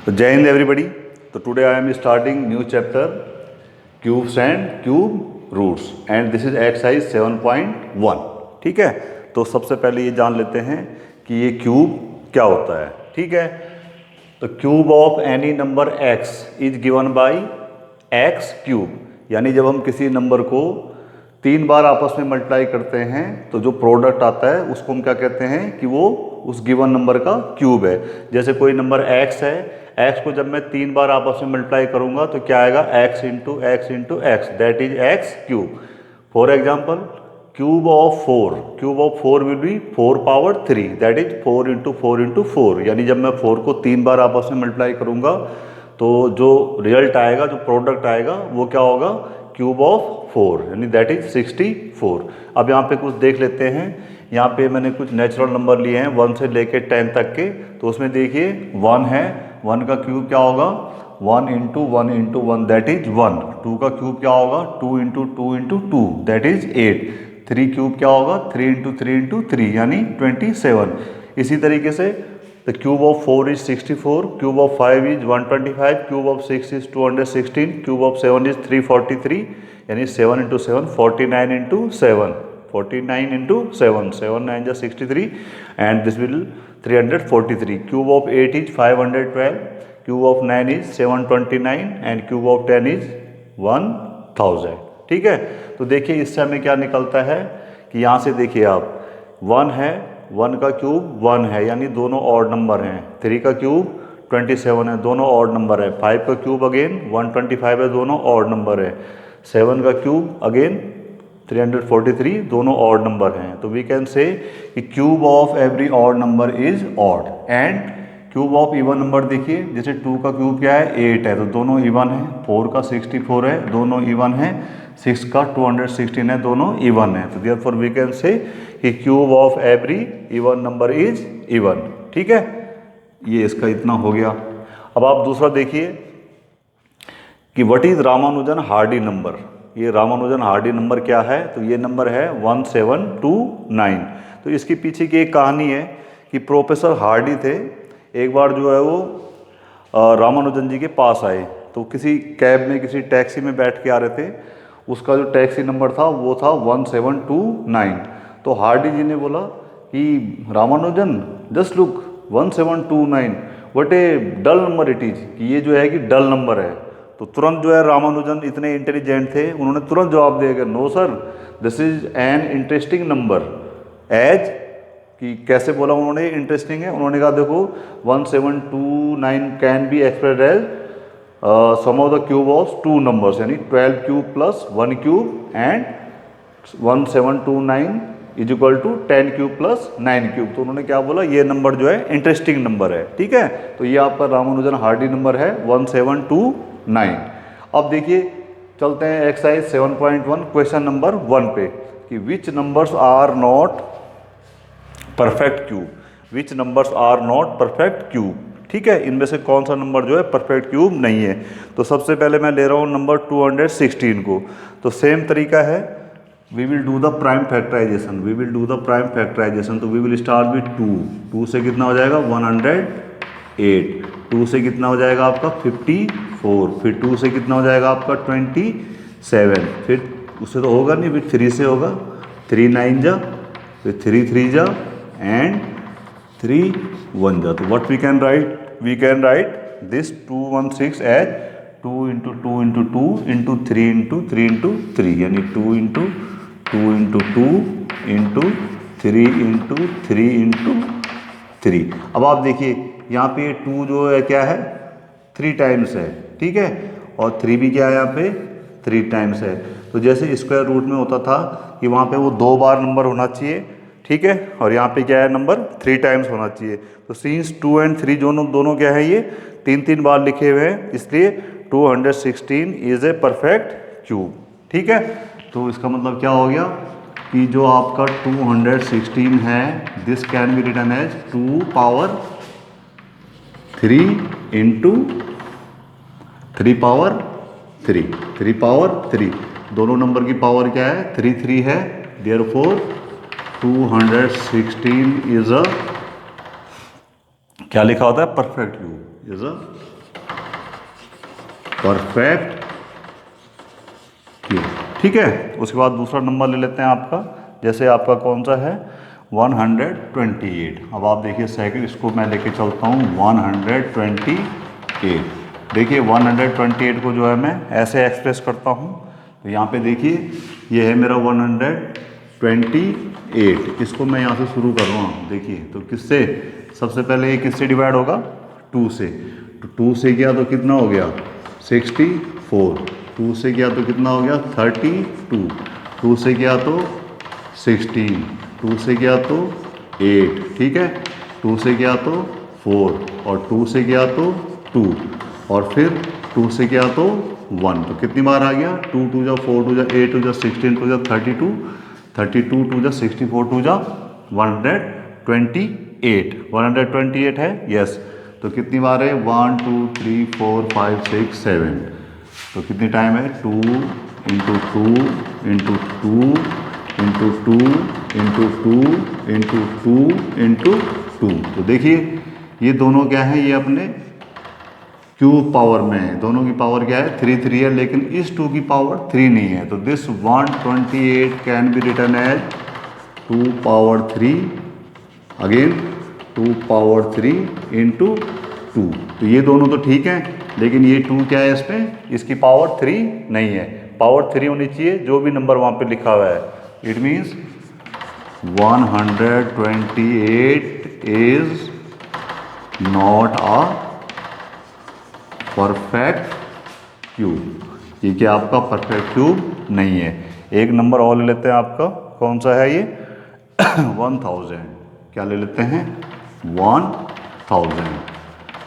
तो जय हिंद एवरीबॉडी। तो today I am starting new chapter cubes and cube roots and this is exercise 7.1। ठीक है, तो सबसे पहले ये जान लेते हैं कि ये क्यूब क्या होता है। ठीक है, तो cube of any number x is given by x cube, यानी जब हम किसी नंबर को 3 बार आपस में मल्टीप्लाई करते हैं तो जो प्रोडक्ट आता है उसको हम क्या कहते हैं कि वो उस गिवन नंबर का क्यूब है। जैसे कोई नंबर x है, x को जब मैं 3 बार आपस में मल्टीप्लाई करूंगा तो क्या आएगा x into x into x, that is x cube. For example cube of 4 will be 4 power 3, that is 4 into 4 into 4। यानी जब मैं 4 को 3 बार आपस में मल्टीप्लाई करूंगा तो जो रिजल्ट आएगा, जो प्रोडक्ट आएगा वो क्या होगा, क्यूब ऑफ 4, यानी दैट इज 64। अब यहाँ पे कुछ देख लेते हैं। यहाँ पे मैंने कुछ नेचुरल नंबर लिए हैं 1 से लेके 10 तक के। तो उसमें देखिए 1 है, 1 का क्यूब क्या होगा 1 इंटू 1 इंटू 1, दैट इज 1। 2 का क्यूब क्या होगा 2 into 2 into 2, that is 8। 3 cube क्या होगा 3 इंटू 3 इंटू 3, यानी 27। इसी तरीके से the cube of 4 is 64, cube of 5 is 125, cube of 6 is 216, cube of 7 is 343, यानी 7 इंटू 7 49 इंटू 7, 49 इंटू 7, 7 9 जा 63 and this will 343। Cube of 8 is 512, cube of 9 is 729 and cube of 10 is 1000। ठीक है, तो देखिए इससे हमें क्या निकलता है कि यहाँ से देखिए आप 1 है, 1 का क्यूब 1 है, यानी दोनों ऑड नंबर हैं। 3 का क्यूब 27 है, दोनों ऑड नंबर है। 5 का क्यूब अगेन 125 है, दोनों ऑड नंबर है। 7 का क्यूब अगेन 343, दोनों ऑड नंबर हैं। तो वी कैन से कि cube of every odd number is odd and cube of even number देखिए, जैसे 2 का क्यूब क्या है 8 है, तो दोनों इवन है। 4 का 64 है, दोनों इवन है। 6 का 216 है, दोनों इवन है। तो देयरफॉर वी कैन से कि cube of every even number is even. ठीक है, ये इसका इतना हो गया। अब आप दूसरा देखिए कि what is Ramanujan Hardy number. ये रामानुजन हार्डी नंबर क्या है, तो ये नंबर है 1729। तो इसके पीछे की एक कहानी है कि प्रोफेसर हार्डी थे, एक बार जो है वो रामानुजन जी के पास आए। तो किसी कैब में, किसी टैक्सी में बैठ के आ रहे थे। उसका जो टैक्सी नंबर था वो था 1729। तो हार्डी जी ने बोला कि Ramanujan just look 1729, what a dull number it is, कि ये जो है कि डल नंबर है। तो तुरंत जो है रामानुजन इतने इंटेलिजेंट थे, उन्होंने तुरंत जवाब दिया कि no sir, this is an interesting number. As कि कैसे बोला उन्होंने इंटरेस्टिंग है, उन्होंने कहा देखो 1729 can be expressed as sum of the cube of 2 numbers, यानी 12 cube plus 1 cube and 1729 is equal to 10 cube plus 9 cube. तो उन्होंने क्या बोला, ये नंबर जो है इंटरेस्टिंग नंबर है। ठीक है, तो ये आपका रामानुजन हार्डी नंबर है 1729। अब देखिए चलते हैं एक्सरसाइज 7.1 क्वेश्चन नंबर 1 पे कि which numbers are not perfect cube, which numbers are not perfect cube. ठीक है, इनमें से कौन सा नंबर जो है परफेक्ट क्यूब नहीं है। तो सबसे पहले मैं ले रहा हूँ नंबर 216 को। तो सेम तरीका है, we will do the prime factorisation, we will do the prime factorisation. तो वी विल स्टार्ट विथ 2 से कितना हो जाएगा 108, 2 से कितना हो जाएगा आपका 54, फिर 2 से कितना हो जाएगा आपका 27, फिर उससे तो होगा नहीं, फिर 3 से होगा 3 9 जा, फिर 3 3 जा एंड 3 1 जा। तो what we can write, we can write this 216 as 2 into 2 into 2 into 3 into 3 into 3, यानी 2 into 2 into 2 into 3 into 3 into 3। अब आप देखिए यहाँ पे 2 जो है क्या है 3 टाइम्स है। ठीक है, और 3 भी क्या है यहाँ पे 3 टाइम्स है। तो जैसे स्क्वायर रूट में होता था कि वहाँ पे वो 2 बार नंबर होना चाहिए। ठीक है, और यहाँ पे क्या है नंबर 3 टाइम्स होना चाहिए। तो सिंस 2 एंड 3 दोनों क्या है ये 3 बार लिखे हुए हैं, इसलिए 216 इज ए परफेक्ट क्यूब। ठीक है, तो इसका मतलब क्या हो गया कि जो आपका 216 है this can be written as 2 power 3 into 3 power 3, 3 power 3। दोनों नंबर की पावर क्या है 3 3 है, देयरफॉर 216 इज अ क्या लिखा होता है perfect cube, is a perfect cube. ठीक है, उसके बाद दूसरा नंबर ले लेते हैं आपका, जैसे आपका कौन सा है 128। अब आप देखिए सेकंड, इसको मैं लेके चलता हूँ 128। देखिए 128 को जो है मैं ऐसे एक्सप्रेस करता हूँ, तो यहाँ पे देखिए ये है मेरा 128, इसको मैं यहाँ से शुरू कर रहा हूँ। देखिए तो किससे, सबसे पहले ये किससे डिवाइड होगा 2 से, तो 2 से किया तो कितना हो गया 64, 2 से किया तो कितना हो गया 32, 2 से किया तो 16, 2 से किया तो 8, ठीक है, 2 से किया तो 4, और 2 से किया तो 2, और फिर 2 से किया तो 1, तो कितनी बार आ गया 2 2 जा 4 2 जा 8 2 जा 16 2 जा 32, 32 2 जा 64 2 जा 128 है, यस। तो कितनी बार है 1 2 3 4 5 6 7, तो कितनी टाइम है 2 into 2 into 2 into 2 into 2 into 2 into 2। तो देखिए ये दोनों क्या है, ये अपने क्यूब पावर में है, दोनों की पावर क्या है 3 3 है, लेकिन इस 2 की पावर 3 नहीं है, तो this 128 can be written as 2 power 3, again 2 power 3 into 2। तो ये दोनों तो ठीक है, लेकिन ये 2 क्या है इसमें, इसकी पावर 3 नहीं है, पावर 3 होनी चाहिए जो भी नंबर वहाँ पे लिखा हुआ है। It means 128 is not a perfect cube, ये क्या आपका परफेक्ट क्यूब नहीं है। एक नंबर और ले लेते हैं आपका, कौन सा है ये 1000, क्या ले लेते हैं 1000।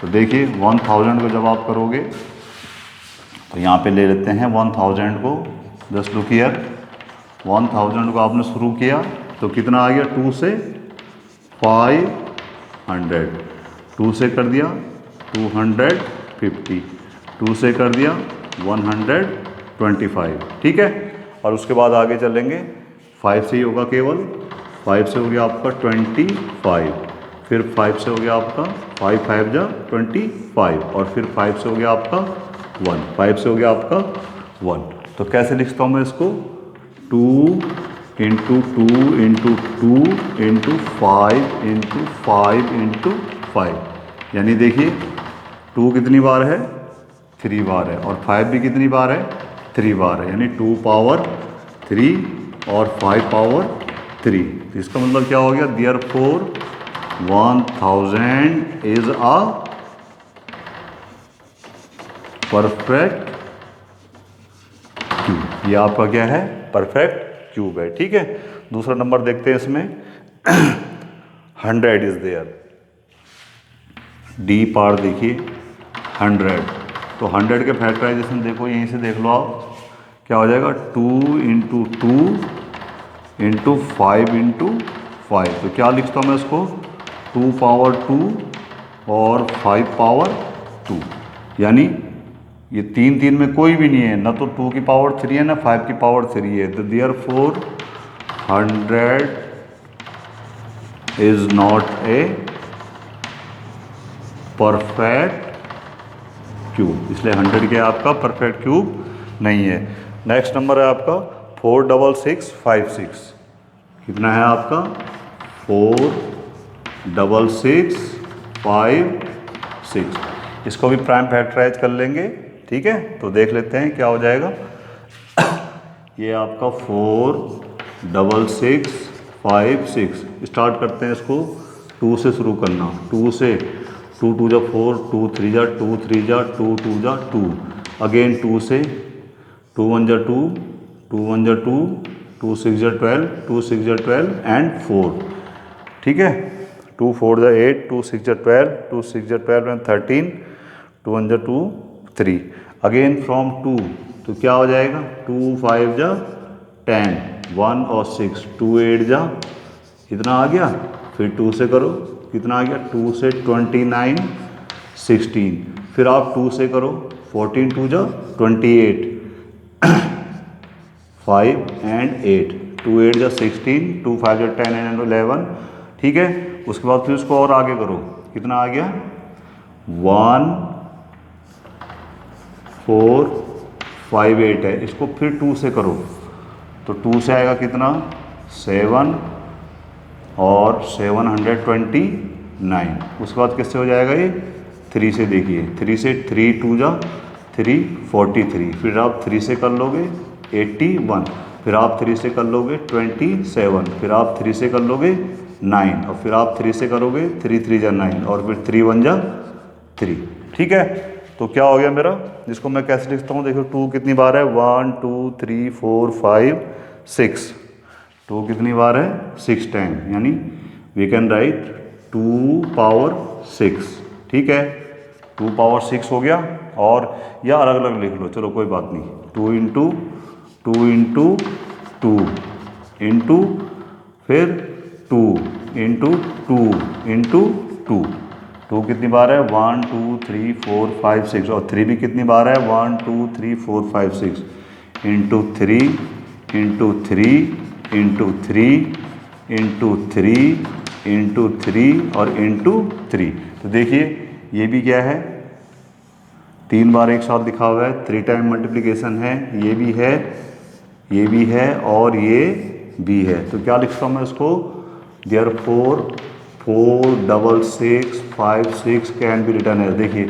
तो देखिए 1000 को जब आप करोगे तो यहाँ पे ले लेते हैं 1000 को, जस्ट लुक हियर, 1000 को आपने शुरू किया तो कितना आ गया 2 से 500, 2 से कर दिया 250, 2 से कर दिया 125, ठीक है। और उसके बाद आगे चलेंगे 5 से ही होगा केवल, 5 से हो गया आपका 25, फिर 5 से हो गया आपका 5 5 जा 25, और फिर 5 से हो गया आपका 1, 5 से हो गया आपका 1। तो कैसे लिखता हूँ मैं इसको 2 into 2 into 2 into 5 into 5 into 5, यानी देखिए 2 कितनी बार है 3 बार है, और 5 भी कितनी बार है 3 बार है, यानी 2 पावर 3 और 5 पावर 3। तो इसका मतलब क्या हो गया, therefore 1000 is a perfect cube, ये आपका क्या है परफेक्ट क्यूब है, ठीक है। दूसरा नंबर देखते हैं इसमें 100 इज देयर, डी पार देखिए 100, तो 100 के फैक्टराइजेशन देखो, यहीं से देख लो आप क्या हो जाएगा 2 इंटू 2 इंटू 5 इंटू 5, तो क्या लिखता हूँ मैं इसको 2 पावर 2 और 5 पावर 2, यानी ये 3 3 में कोई भी नहीं है, ना तो 2 की पावर 3 है ना 5 की पावर 3 है, तो therefore 100 is not a perfect cube, इसलिए 100 क्या आपका परफेक्ट क्यूब नहीं है। नेक्स्ट नंबर है आपका 46656, कितना है आपका 46656, इसको भी प्राइम फैक्टराइज कर लेंगे, ठीक है। तो देख लेते हैं क्या हो जाएगा ये आपका 46656, स्टार्ट करते हैं इसको 2 से शुरू करना, 2 से 2 2 जा 4, 2 3 जा 2 3 जा 2 2 जा 2, अगेन 2 से 2 1 जा 2, 2 1 जा 2, 2 6 जा 12, 2 6 जा 12 एंड 4, ठीक है। 2 4 जा 8, 2 6 जा 12, 2 6 जा 12 एंड 13, 2 1 जा 2 3, अगेन फ्रॉम 2, तो क्या हो जाएगा 2 5 जा 10, 1 और 6, 2 8 जा कितना आ गया, फिर 2 से करो कितना आ गया 2 से 29 16, फिर आप 2 से करो 14 2 जा 28 5 एंड 8, 2 8 जा 16, 2 5 जा 10 एंड 11, ठीक है। उसके बाद फिर उसको और आगे करो, कितना आ गया 1 458 है। इसको फिर 2 से करो तो 2 से आएगा कितना 7 और 729। उसके बाद किससे हो जाएगा ये 3 से, देखिए 3 से 3 2 जा 3 43, फिर आप 3 से कर लोगे 81, फिर आप 3 से कर लोगे 27, फिर आप 3 से कर लोगे 9 और फिर आप 3 से करोगे 3 3 जा 9 और फिर 3 1 जा 3। ठीक है, तो क्या हो गया मेरा, जिसको मैं कैसे लिखता हूँ, देखो 2 कितनी बार है 1 2 3 4 5 6, 2 कितनी बार है 6 टाइम, यानी वी कैन राइट 2 पावर 6। ठीक है, 2 पावर 6 हो गया, और या अलग अलग लिख लो, चलो कोई बात नहीं, 2 इंटू 2 इंटू 2 इंटू फिर 2 इंटू 2 इंटू 2, 2 कितनी बार है 1 2 3 4 5 6, और 3 भी कितनी बार है 1 2 3 4 5 6 into 3 into 3 into 3 into 3 into 3 और इंटू 3। तो देखिए ये भी क्या है 3 बार एक साथ लिखा हुआ है, 3 टाइम मल्टीप्लिकेशन है, ये भी है, ये भी है और ये भी है। तो क्या लिखता हूँ मैं इसको, देयरफॉर 4 6 6 5 6 कैन बी रिटन है। देखिए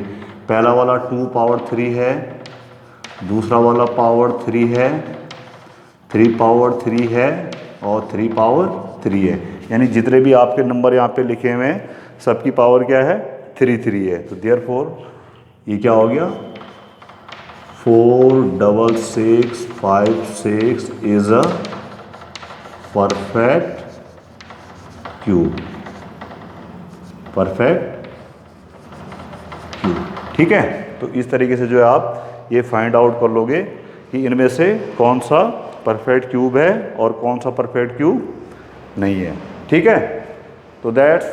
पहला वाला 2 पावर 3 है, दूसरा वाला पावर 3 है, 3 पावर 3 है और 3 पावर 3 है, यानी जितने भी आपके नंबर यहाँ पे लिखे हुए हैं सबकी पावर क्या है 3 3 है। तो देयरफॉर ये क्या हो गया 4 6 6 5 6 is a perfect cube, perfect cube. ठीक है, तो इस तरीके से जो है आप ये फाइंड आउट कर लोगे कि इनमें से कौन सा परफेक्ट क्यूब है और कौन सा परफेक्ट क्यूब नहीं है। ठीक है, तो that's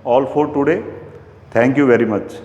all for today, thank you very much.